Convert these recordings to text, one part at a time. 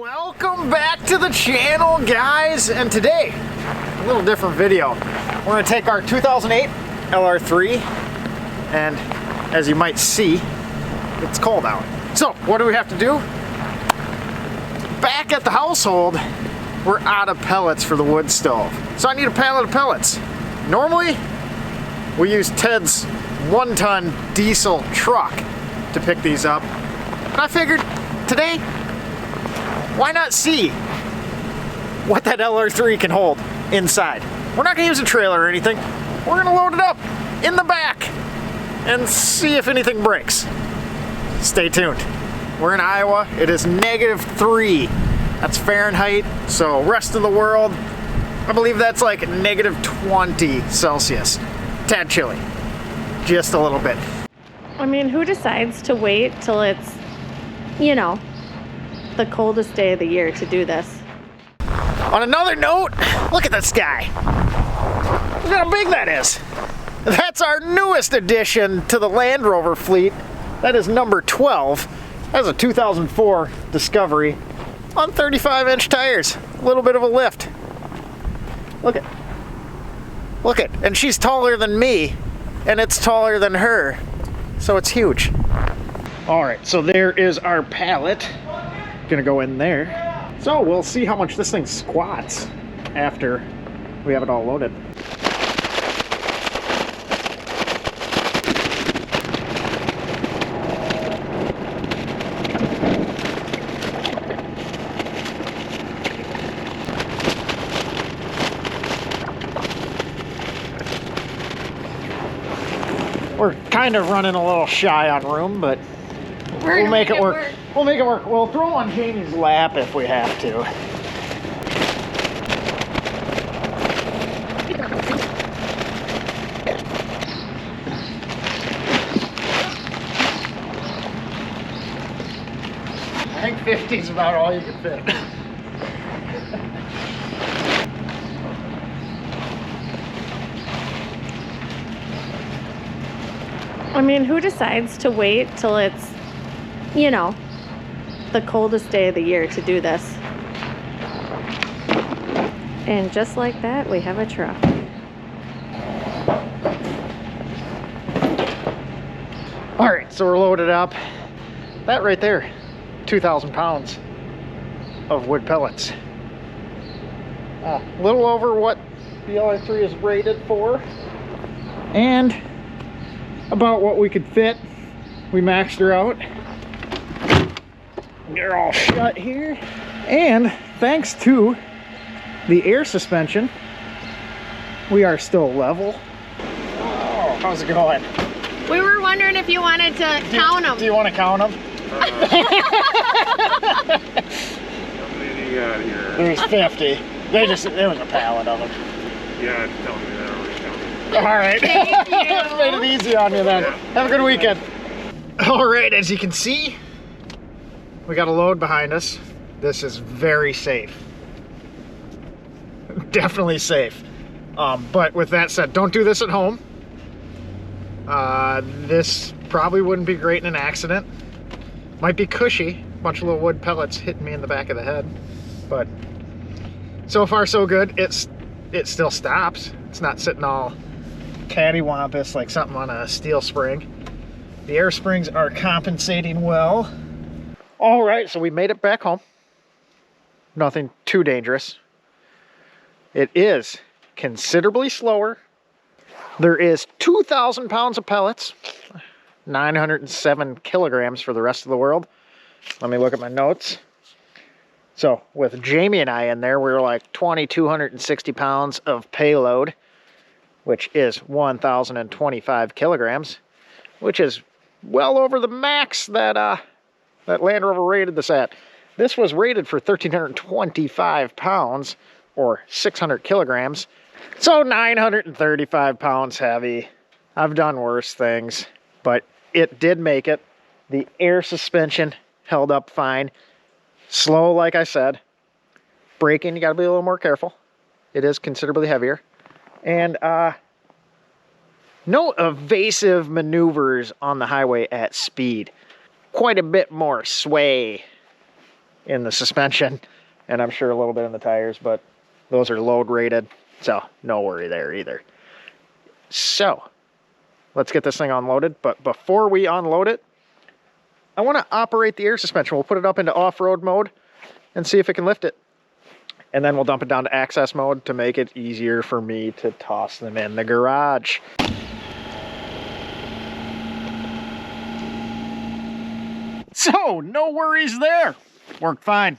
Welcome back to the channel, guys, and today a little different video. We're going to take our 2008 LR3 and, as you might see, it's cold out. So what do we have to do? Back at the household, we're out of pellets for the wood stove, so I need a pallet of pellets. Normally we use Ted's 1-ton diesel truck to pick these up, but I figured today, why not see what that LR3 can hold inside? We're not gonna use a trailer or anything. We're gonna load it up in the back and see if anything breaks. Stay tuned. We're in Iowa. It is -3. That's Fahrenheit. So rest of the world, I believe that's like -20 Celsius. Tad chilly. Just a little bit. I mean, who decides to wait till it's, you know, the coldest day of the year to do this? On another note, look at the sky. Look how big that is. That's our newest addition to the Land Rover fleet. That is number 12. That's a 2004 Discovery on 35-inch tires. A little bit of a lift. Look it. Look it. And she's taller than me, and it's taller than her. So it's huge. All right, so there is our pallet. Gonna go in there. So we'll see how much this thing squats after we have it all loaded. We're kind of running a little shy on room, but we'll make it work. We'll make it work. We'll throw on Jamie's lap if we have to. I think 50 is about all you can fit. I mean, who decides to wait till it's, you know, the coldest day of the year to do this? And just like that, we have a truck. All right, so we're loaded up. That right there, 2,000 pounds of wood pellets. A little over what the LR3 is rated for, and about what we could fit. We maxed her out. They're all shut here. And thanks to the air suspension, we are still level. Oh, how's it going? We were wondering if you wanted to count them. Do you want to count them? How many do you got here? There's 50. There was a pallet of them. Yeah, tell me that already. Tell me. All right. Thank you. Made it easy on you then. Yeah. Have a good weekend. All right, as you can see, we got a load behind us. This is very safe. Definitely safe. But with that said, don't do this at home. This probably wouldn't be great in an accident. Might be cushy. A bunch of little wood pellets hitting me in the back of the head. But so far so good. It still stops. It's not sitting all cattywampus like something on a steel spring. The air springs are compensating well. All right, so we made it back home. Nothing too dangerous. It is considerably slower. There is 2,000 pounds of pellets, 907 kilograms for the rest of the world. Let me look at my notes. So with Jamie and I in there, we were like 2,260 pounds of payload, which is 1,025 kilograms, which is well over the max that that Land Rover rated this at. This was rated for 1,325 pounds, or 600 kilograms, so 935 pounds heavy. I've done worse things, but it did make it. The air suspension held up fine. Slow, like I said. Braking, you gotta be a little more careful. It is considerably heavier. And no evasive maneuvers on the highway at speed. Quite a bit more sway in the suspension, and I'm sure a little bit in the tires, but those are load rated, so no worry there either. So let's get this thing unloaded, but before we unload it, I want to operate the air suspension. We'll put it up into off-road mode and see if it can lift it. And then we'll dump it down to access mode to make it easier for me to toss them in the garage. So, no worries there. Worked fine.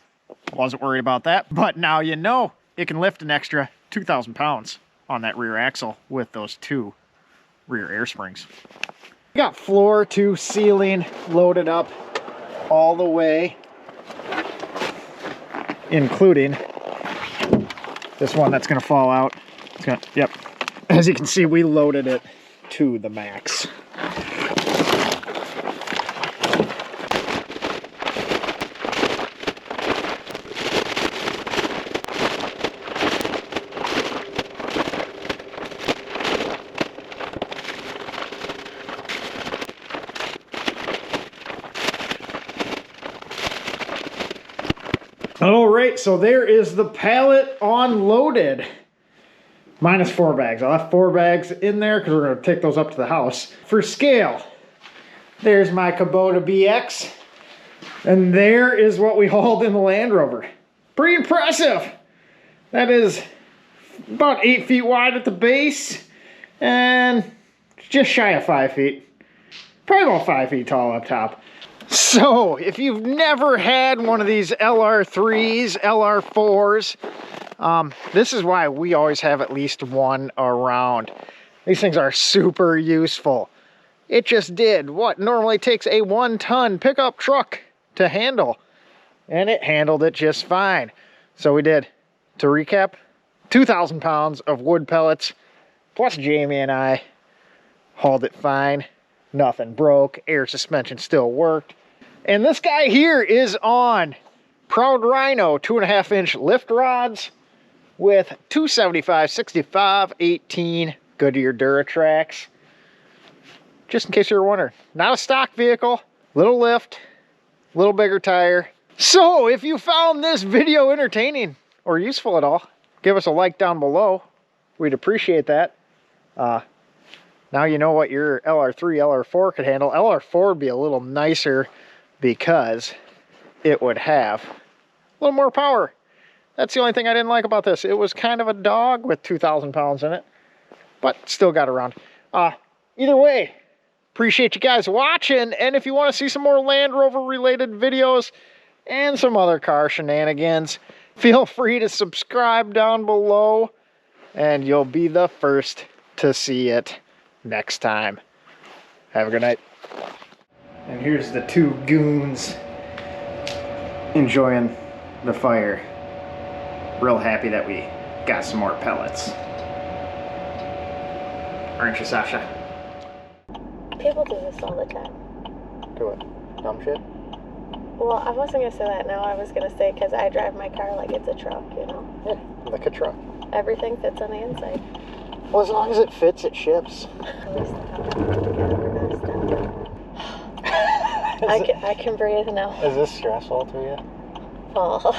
Wasn't worried about that, but now you know it can lift an extra 2,000 pounds on that rear axle with those 2 rear air springs. We got floor to ceiling loaded up all the way, including this one that's gonna fall out. It's gonna, yep. As you can see, we loaded it to the max. All right, so there is the pallet unloaded. Minus 4 bags. I left 4 bags in there because we're going to take those up to the house. For scale, there's my Kubota BX. And there is what we hauled in the Land Rover. Pretty impressive. That is about 8 feet wide at the base and just shy of 5 feet. Probably about 5 feet tall up top. So, if you've never had one of these LR3s, LR4s, this is why we always have at least one around. These things are super useful. It just did what normally takes a 1-ton pickup truck to handle, and it handled it just fine. So we did, to recap, 2,000 pounds of wood pellets, plus Jamie and I hauled it fine. Nothing broke, air suspension still worked. And this guy here is on Proud Rhino 2.5-inch lift rods with 275/65/18 Goodyear Duratrax. Just in case you were wondering, not a stock vehicle, little lift, little bigger tire. So if you found this video entertaining or useful at all, give us a like down below. We'd appreciate that. Now you know what your LR3, LR4 could handle. LR4 would be a little nicer because it would have a little more power. That's the only thing I didn't like about this. It was kind of a dog with 2,000 pounds in it, but still got around. Either way, appreciate you guys watching. And if you want to see some more Land Rover related videos and some other car shenanigans, feel free to subscribe down below and you'll be the first to see it next time. Have a good night. And here's the 2 goons enjoying the fire. Real happy that we got some more pellets. Aren't you, Sasha? People do this all the time. Do it. Dumb shit? Well, I wasn't going to say that now. I was going to say because I drive my car like it's a truck, you know? Yeah, like a truck. Everything fits on the inside. Well, as long as it fits, it ships. At least I can breathe now. Is this stressful to you? Paul.